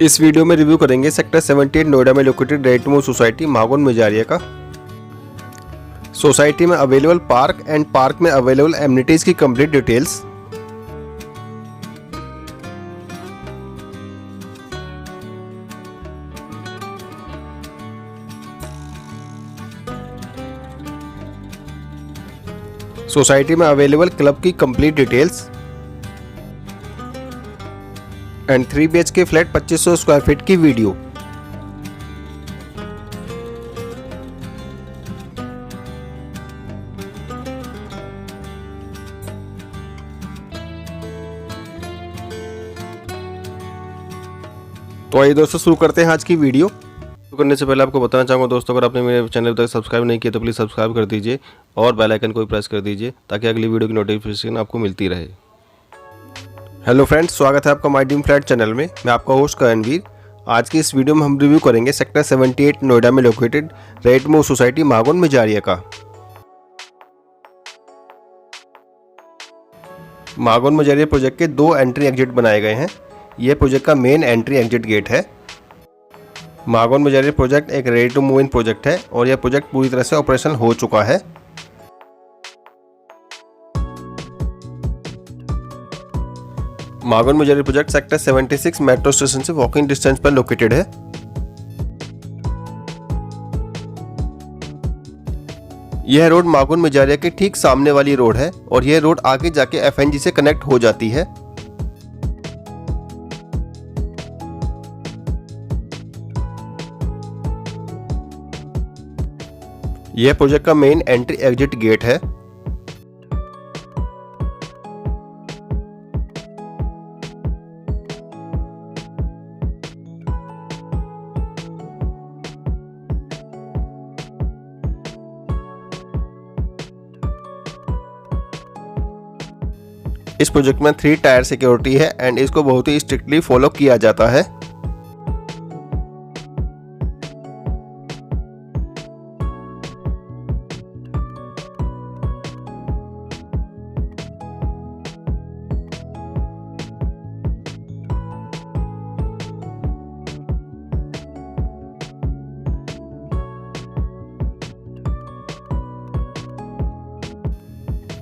इस वीडियो में रिव्यू करेंगे सेक्टर 78 नोएडा में लोकेटेड रेडमो सोसाइटी मागोन मेजारिया का। सोसाइटी में अवेलेबल पार्क एंड पार्क में अवेलेबल एमिनिटीज की कंप्लीट डिटेल्स। सोसाइटी में अवेलेबल क्लब की complete details and 3 BHK flat 2500 square feet की वीडियो। तो आइए दोस्तों शुरू करते हैं आज की वीडियो। शुरू करने से पहले आपको बताना चाहूँगा दोस्तों, अगर आपने मेरे चैनल तक सब्सक्राइब नहीं किया तो प्लीज़ सब्सक्राइब कर दीजिए और बेल आइकन को भी प्रेस कर दीजिए ताकि अगली वीडियो की नोटिफिकेशन आपको मिलती रहे। हेलो फ्रेंड्स, स्वागत है आपका माय ड्रीम फ्लैट चैनल में। मैं आपका होस्ट करणवीर। आज की इस वीडियो में हम रिव्यू करेंगे सेक्टर 78 नोएडा में लोकेटेड रेडमो सोसाइटी मागोन मेजारिया का। मागोन मेजारिया प्रोजेक्ट के 2 एंट्री एग्जिट बनाए गए हैं। यह प्रोजेक्ट का मेन एंट्री एग्जिट गेट है। मागोन मेजारिया प्रोजेक्ट एक ready to move in project है और यह प्रोजेक्ट पूरी तरह से ऑपरेशनल हो चुका है। Mahagun Mezzaria project sector 76 metro station से वॉकिंग डिस्टेंस पर लोकेटेड है। यह रोड मागोन मेजारिया के ठीक सामने वाली रोड है और यह रोड आगे जाके FNG से कनेक्ट हो जाती है। यह प्रोजेक्ट का मेन एंट्री एग्जिट गेट है। इस प्रोजेक्ट में 3 टायर सिक्योरिटी है एंड इसको बहुत ही स्ट्रिक्टली फॉलो किया जाता है।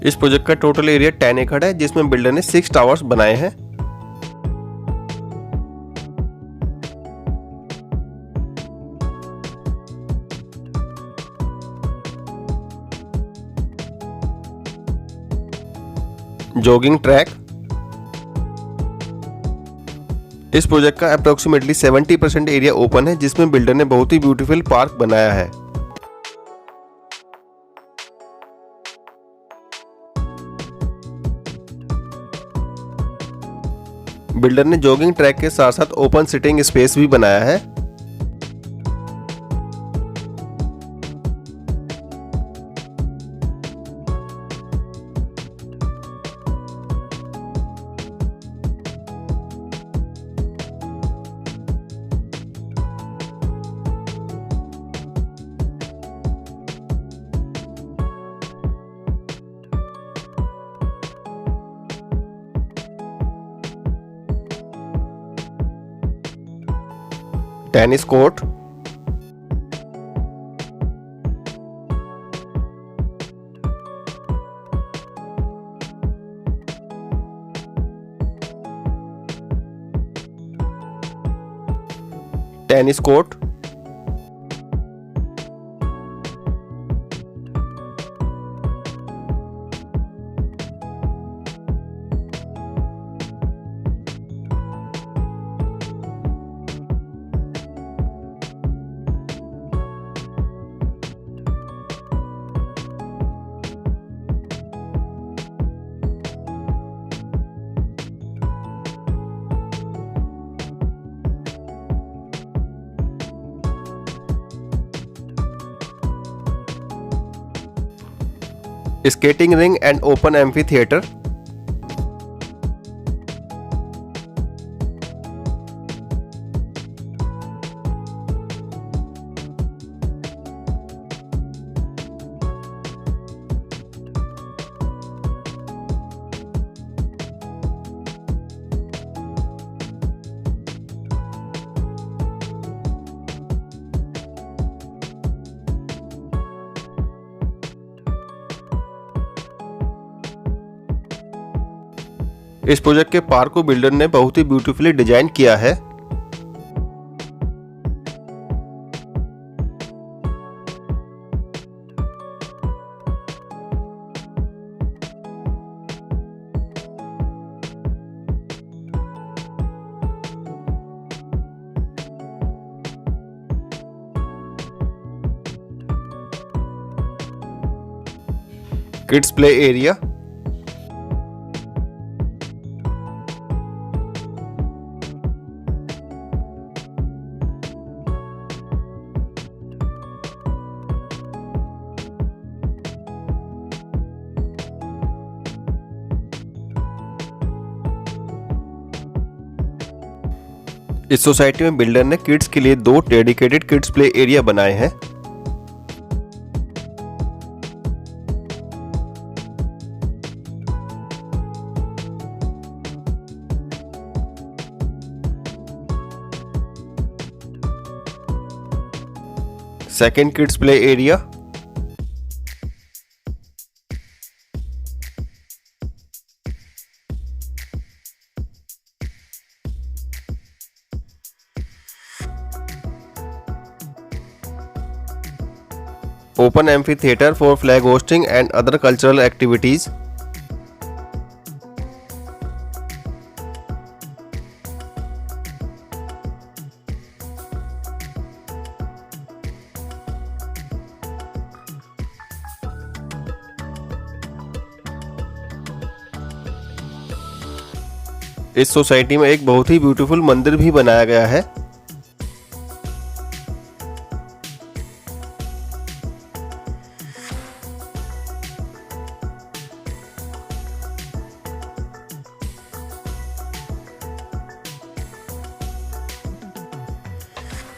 इस प्रोजेक्ट का टोटल एरिया 10 एकड़ है जिसमें बिल्डर ने 6 टावर्स बनाए हैं। Jogging track. इस प्रोजेक्ट का अप्रोक्सीमेटली 70% एरिया ओपन है जिसमें बिल्डर ने बहुत ही ब्यूटीफुल पार्क बनाया है। बिल्डर ने जॉगिंग ट्रैक के साथ साथ ओपन सिटिंग स्पेस भी बनाया है। Tennis court. Tennis court. Skating ring and open amphi theatre. इस प्रोजेक्ट के पार्क को बिल्डर ने बहुत ही ब्यूटीफुली डिजाइन किया है। किड्स प्ले एरिया, इस सोसाइटी में बिल्डर ने किड्स के लिए 2 डेडिकेटेड किड्स प्ले एरिया बनाए हैं। Second kids play area, open amphitheater for flag hosting and other cultural activities, इस सोसाइटी में एक बहुत ही ब्यूटीफुल मंदिर भी बनाया गया है।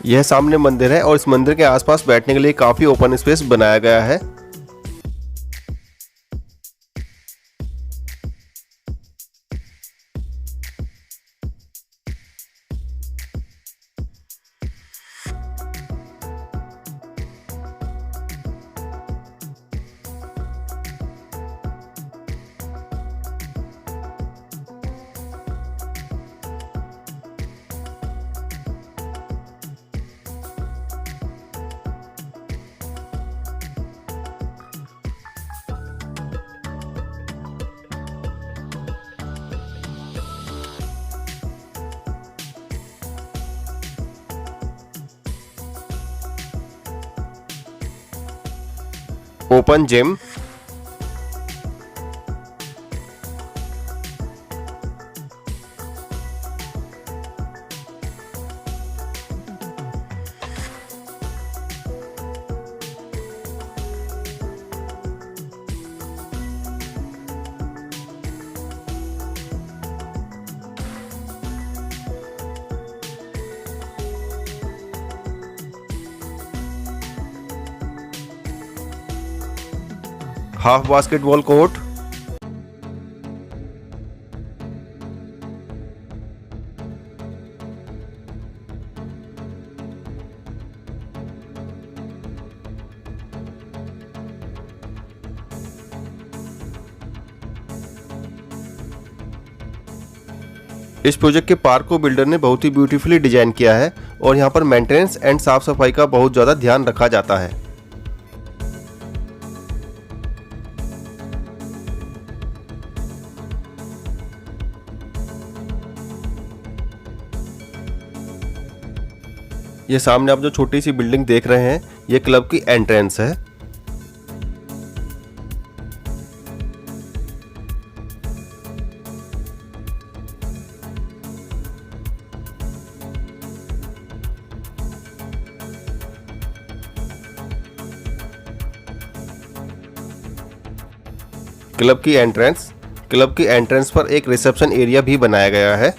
यह सामने मंदिर है और इस मंदिर के आसपास बैठने के लिए काफी ओपन स्पेस बनाया गया है। Open gym, half basketball court, इस प्रोजेक्ट के पार्क को बिल्डर ने बहुत ही ब्यूटीफुली डिजाइन किया है और यहाँ पर मेंटेनेंस एंड साफ सफाई का बहुत ज़्यादा ध्यान रखा जाता है। ये सामने आप जो छोटी सी बिल्डिंग देख रहे हैं, ये क्लब की एंट्रेंस है। क्लब की एंट्रेंस पर एक रिसेप्शन एरिया भी बनाया गया है।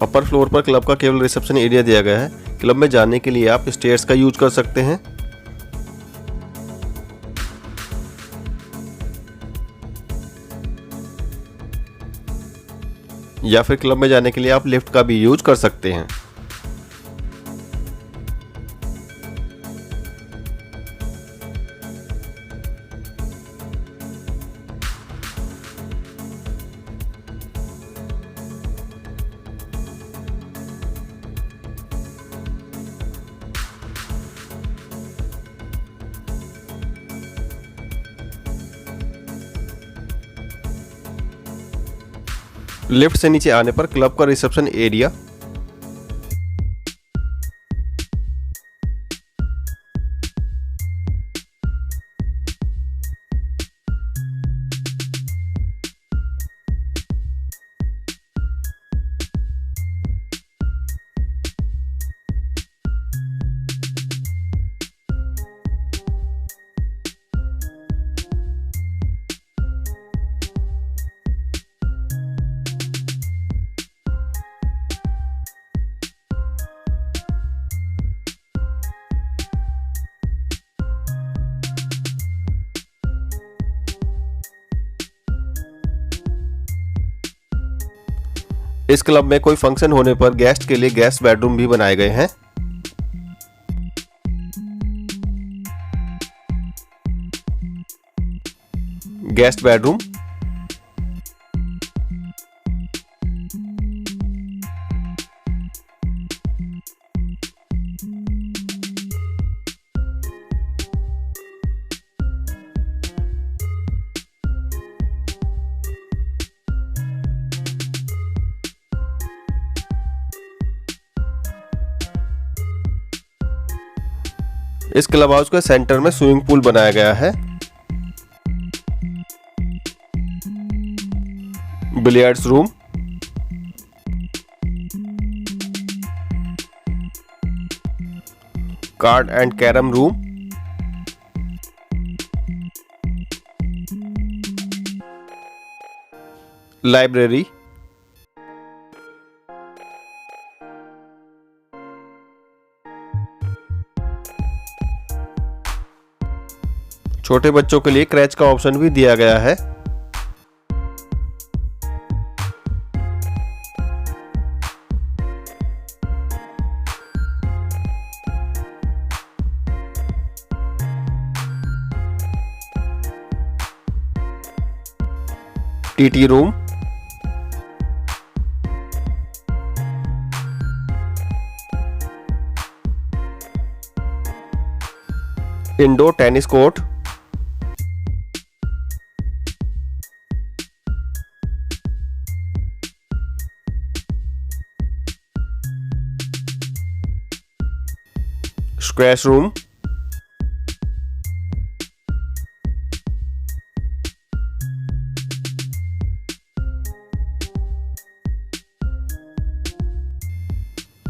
अपर फ्लोर पर क्लब का केवल रिसेप्शन एरिया दिया गया है। क्लब में जाने के लिए आप स्टेयर्स का यूज कर सकते हैं। या फिर क्लब में जाने के लिए आप लिफ्ट का भी यूज कर सकते हैं। लिफ्ट से नीचे आने पर क्लब का रिसेप्शन एरिया, इस क्लब में कोई फंक्शन होने पर गेस्ट के लिए गेस्ट बेडरूम भी बनाए गए हैं। गेस्ट बेडरूम, इस क्लब हाउस के सेंटर में स्विमिंग पूल बनाया गया है। Billiards room, card and carrom room, library, छोटे बच्चों के लिए क्रैच का ऑप्शन भी दिया गया है। TT room, indoor tennis court, squash room,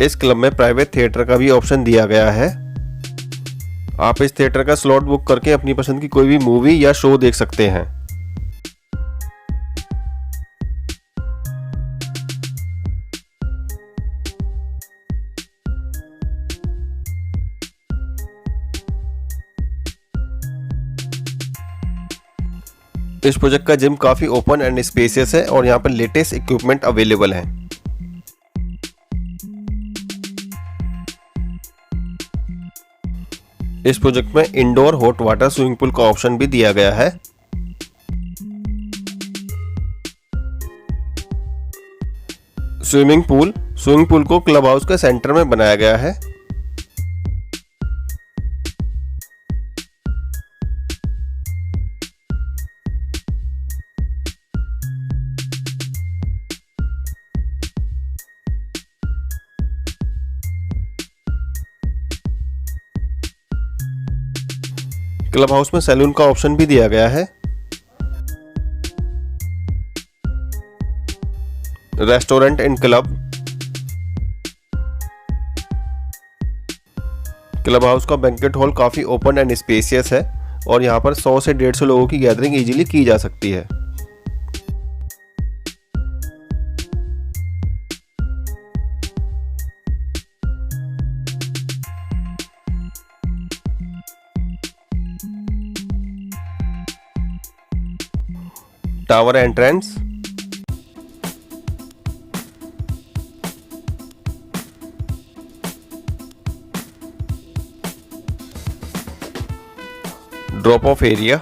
इस क्लब में प्राइवेट थिएटर का भी ऑप्शन दिया गया है। आप इस थिएटर का स्लॉट बुक करके अपनी पसंद की कोई भी मूवी या शो देख सकते हैं। इस प्रोजेक्ट का जिम काफी ओपन एंड स्पेसियस है और यहाँ पर लेटेस्ट इक्विपमेंट अवेलेबल है। इस प्रोजेक्ट में indoor hot water swimming pool का ऑप्शन भी दिया गया है। स्विमिंग पूल को क्लब हाउस के सेंटर में बनाया गया है। क्लब हाउस में सैलून का ऑप्शन भी दिया गया है। रेस्टोरेंट एंड क्लब हाउस का बैंक्वेट हॉल काफी ओपन एंड स्पेसियस है और यहाँ पर 100 से 150 लोगों की गैदरिंग इजीली की जा सकती है। Tower entrance, drop of area,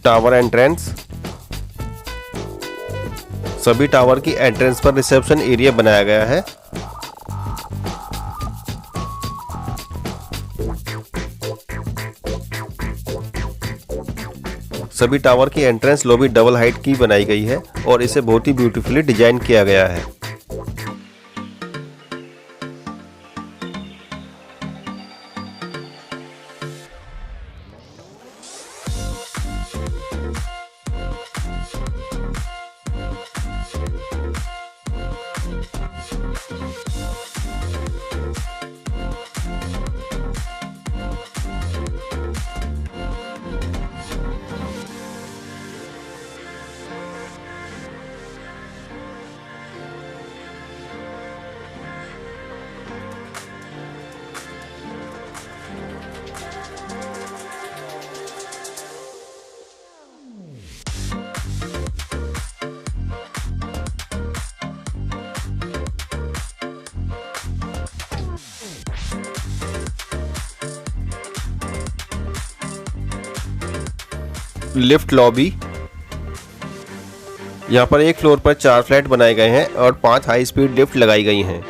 tower entrance. सभी टावर की एंट्रेंस पर रिसेप्शन एरिया बनाया गया है। सभी टावर की एंट्रेंस लॉबी डबल हाइट की बनाई गई है और इसे बहुत ही ब्यूटीफुली डिजाइन किया गया है। Lift lobby. यहाँ पर एक फ्लोर पर 4 फ्लैट बनाए गए हैं और 5 हाई स्पीड लिफ्ट लगाई गई हैं।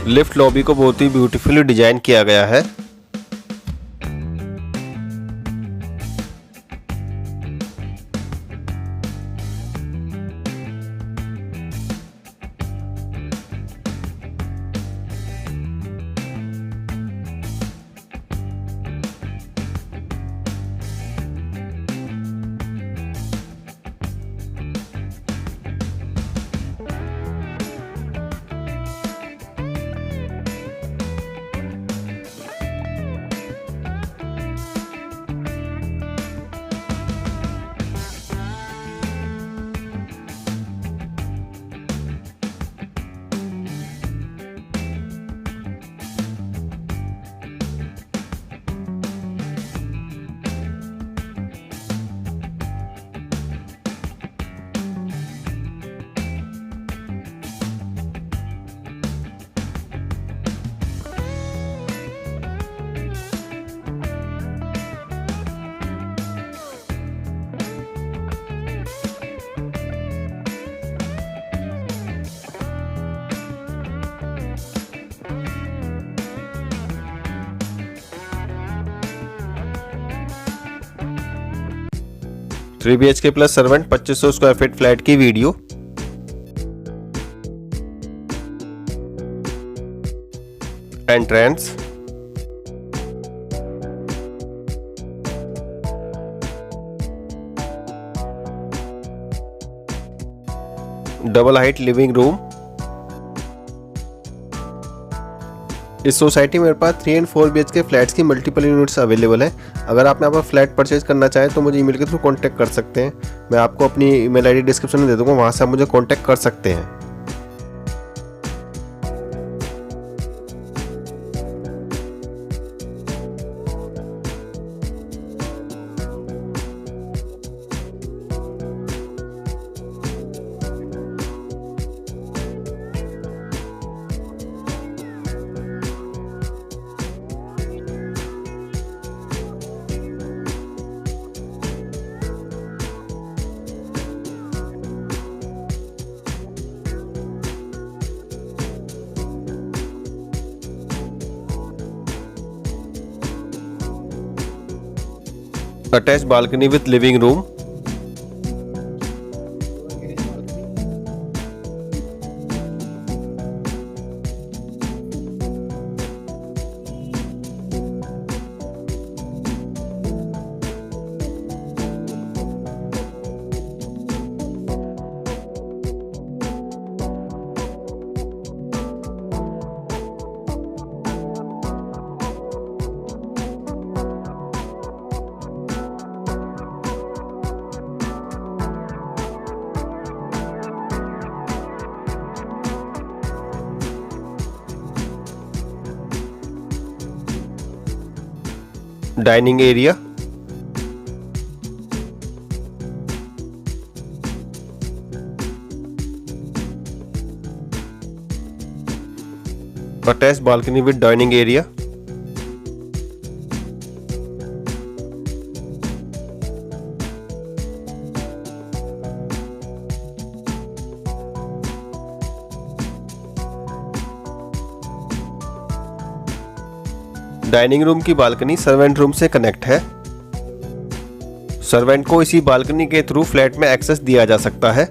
लिफ्ट लॉबी को बहुत ही ब्यूटीफुली डिजाइन किया गया है। Three BHK plus servant 2500 square feet flat की video. Entrance, double height living room. इस सोसाइटी में मेरे पास 3 और 4 BHK फ्लैट्स की मल्टीपल यूनिट्स अवेलेबल है। अगर आप यहाँ पर फ्लैट परचेज करना चाहें तो मुझे ईमेल के थ्रू कांटेक्ट कर सकते हैं। मैं आपको अपनी ईमेल आईडी डिस्क्रिप्शन में दे दूँगा, वहाँ से आप मुझे कांटेक्ट कर सकते हैं। Attached balcony with living room. Dining area. Attached balcony with dining area. Dining room की बालकनी सर्वेंट रूम से कनेक्ट है। सर्वेंट को इसी बालकनी के थ्रू फ्लैट में एक्सेस दिया जा सकता है।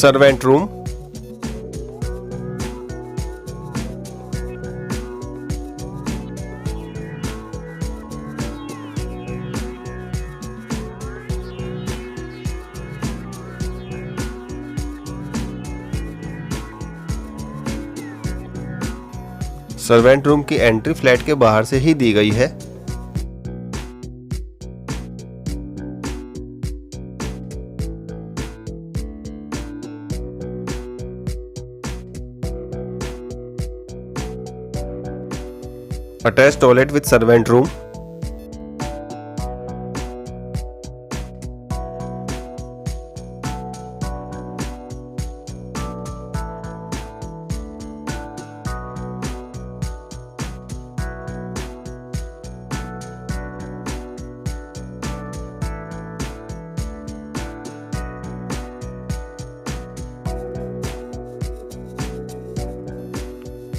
Servant room. सर्वेंट रूम की एंट्री फ्लैट के बाहर से ही दी गई है। Attached toilet with servant room.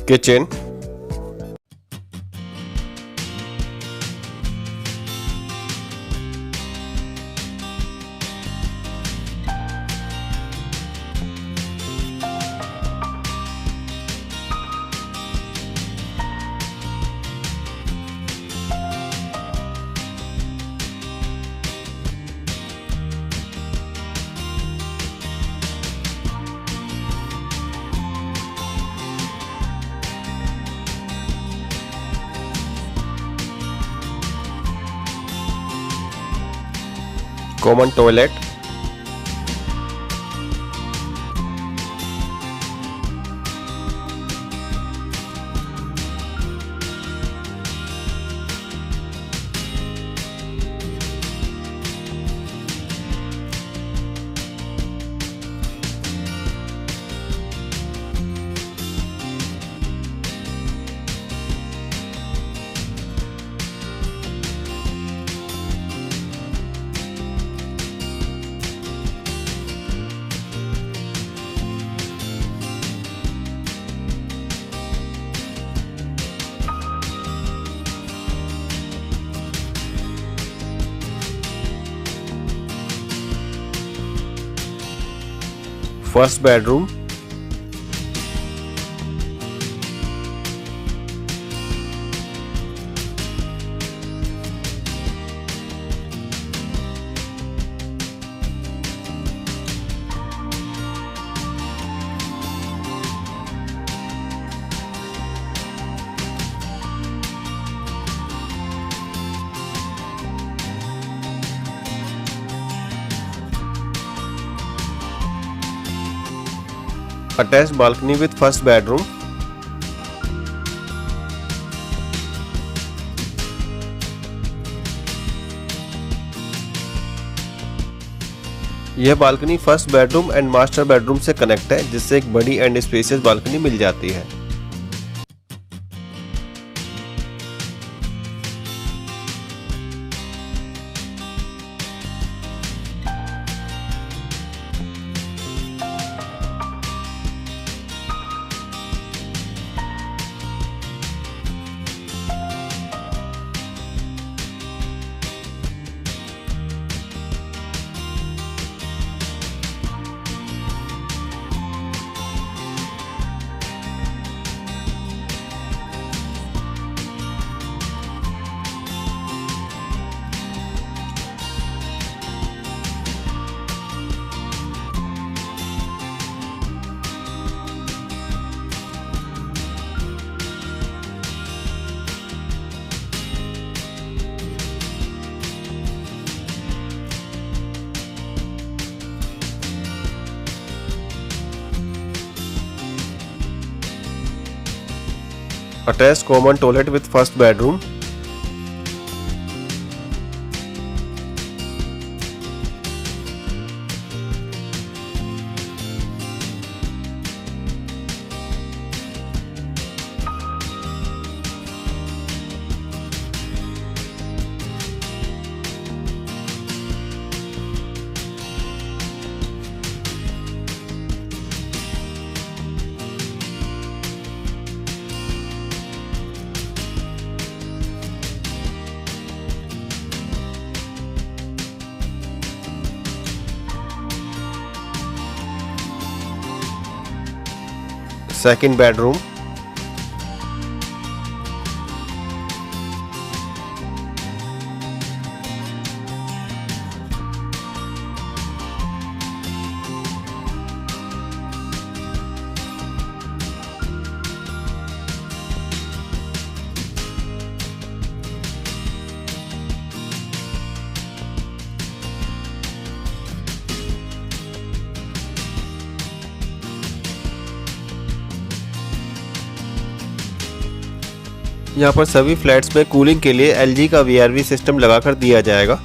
Kitchen. Common toilet. First bedroom. Attached balcony with first bedroom। यह balcony first bedroom and master bedroom से कनेक्ट है, जिससे एक बड़ी एंड स्पेशियस बालकनी मिल जाती है। Attached common toilet with first bedroom. Second bedroom. यहाँ पर सभी फ्लैट्स में कूलिंग के लिए LG का VRV सिस्टम लगाकर दिया जाएगा।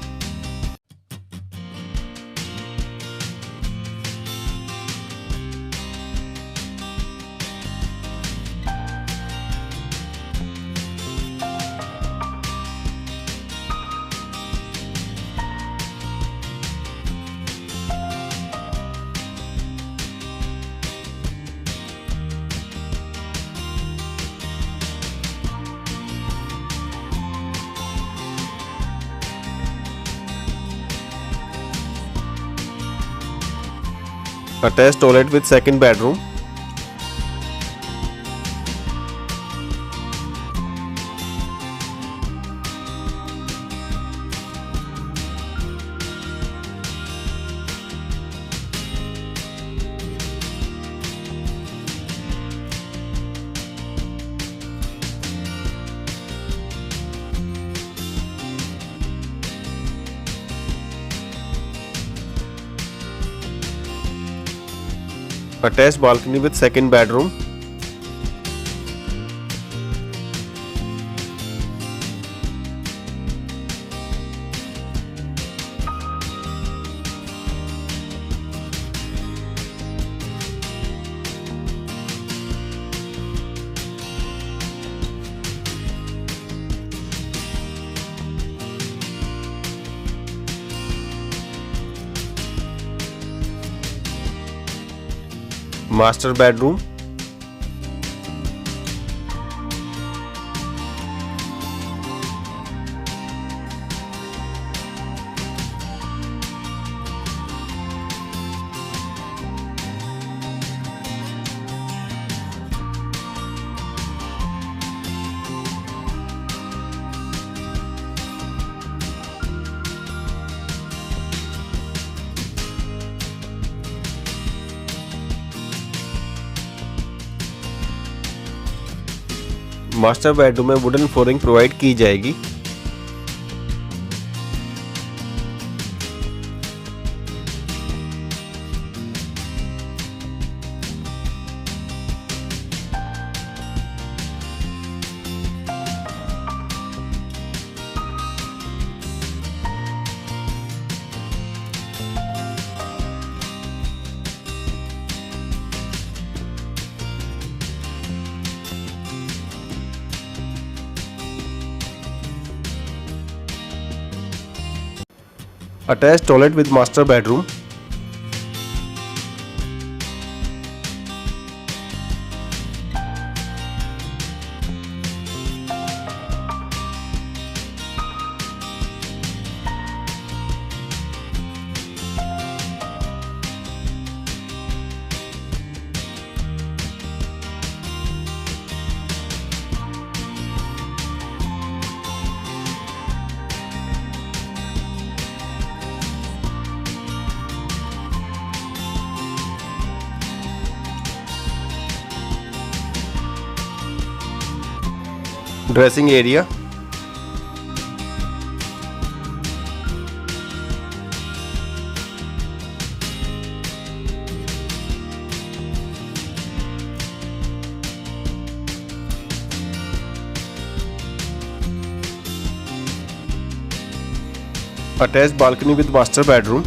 Attached toilet with second bedroom. Attached balcony with second bedroom. Master bedroom. Master bedroom में वुडन फ्लोरिंग प्रोवाइड की जाएगी। Attached toilet with master bedroom. Dressing area. Attach balcony with master bedroom.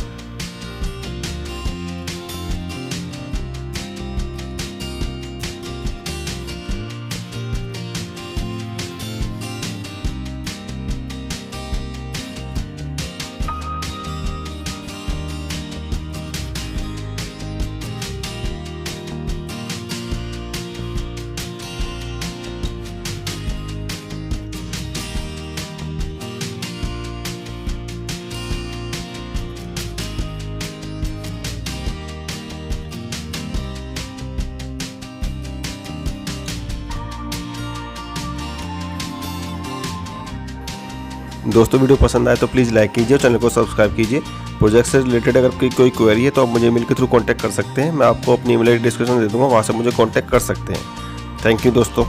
दोस्तों video पसंद आए तो प्लीज़ लाइक कीजिए और channel को सब्सक्राइब कीजिए। प्रोजेक्ट से रिलेटेड अगर कोई क्वेरी है तो आप मुझे ईमेल के थ्रू कांटेक्ट कर सकते हैं। मैं आपको अपनी ईमेल आई डी डिस्क्रिप्शन में दे दूँगा, वहाँ से मुझे कांटेक्ट कर सकते हैं। थैंक यू दोस्तों।